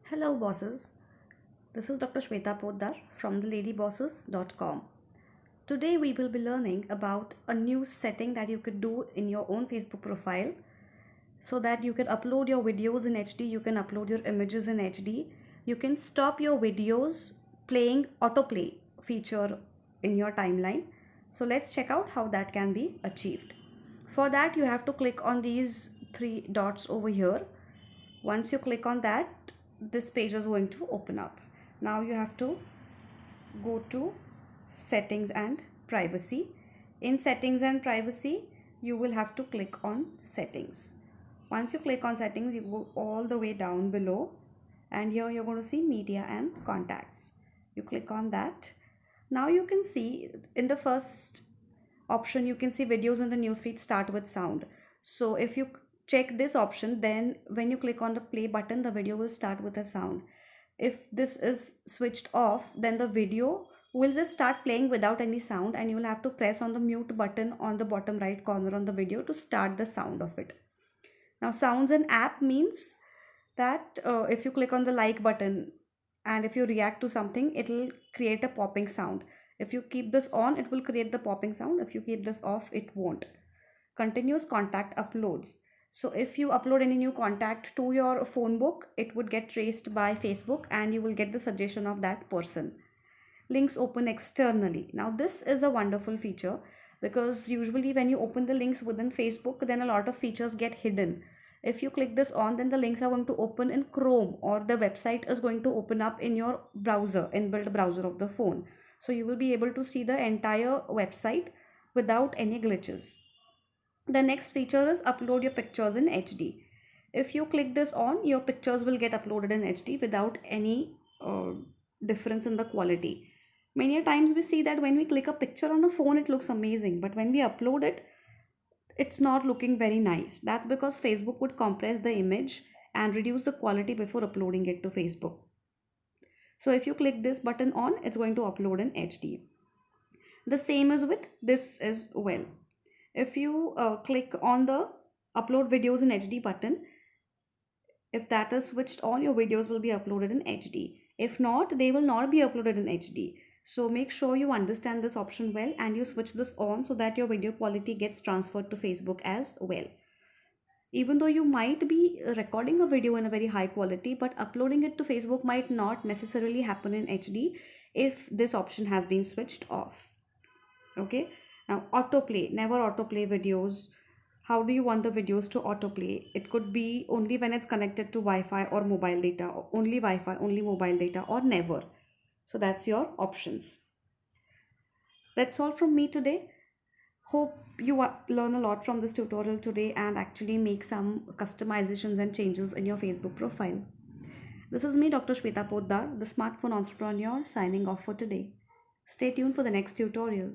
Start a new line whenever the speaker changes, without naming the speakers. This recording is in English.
Hello bosses, this is Dr. Shweta Poddar from theladybosses.com. Today we will be learning about a new setting that you could do in your own Facebook profile so that you can upload your videos in HD, you can upload your images in HD, you can stop your videos playing autoplay feature in your timeline. So let's check out how that can be achieved. For that you have to click on these three dots over here. Once you click on that, this page is going to open up. Now you have to go to settings and privacy. In settings and privacy, you will have to click on settings. Once you click on settings, you go all the way down below and here you're going to see media and contacts. You click on that. Now you can see in the first option, you can see videos in the newsfeed start with sound. So if you check this option, then when you click on the play button, the video will start with a sound. If this is switched off, then the video will just start playing without any sound and you will have to press on the mute button on the bottom right corner on the video to start the sound of it. Now sounds in app means that if you click on the like button and if you react to something, it will create a popping sound. If you keep this on, it will create the popping sound. If you keep this off, it won't. Continuous contact uploads. So if you upload any new contact to your phone book, it would get traced by Facebook and you will get the suggestion of that person. Links open externally. Now this is a wonderful feature because usually when you open the links within Facebook, then a lot of features get hidden. If you click this on, then the links are going to open in Chrome or the website is going to open up in your browser, inbuilt browser of the phone. So you will be able to see the entire website without any glitches. The next feature is upload your pictures in HD. If you click this on, your pictures will get uploaded in HD without any difference in the quality. Many times we see that when we click a picture on a phone, it looks amazing, but when we upload it, it's not looking very nice. That's because Facebook would compress the image and reduce the quality before uploading it to Facebook. So if you click this button on, it's going to upload in HD. The same is with this as well. If you click on the upload videos in HD button, if that is switched on, your videos will be uploaded in HD. If not, they will not be uploaded in HD. So make sure you understand this option well and you switch this on so that your video quality gets transferred to Facebook as well. Even though you might be recording a video in a very high quality, but uploading it to Facebook might not necessarily happen in HD if this option has been switched off. Okay. Now autoplay, never autoplay videos. How do you want the videos to autoplay? It could be only when it's connected to Wi-Fi or mobile data, or only Wi-Fi, only mobile data, or never. So that's your options. That's all from me today. Hope you learn a lot from this tutorial today and actually make some customizations and changes in your Facebook profile. This is me, Dr. Shweta Poddar, the smartphone entrepreneur, signing off for today. Stay tuned for the next tutorial.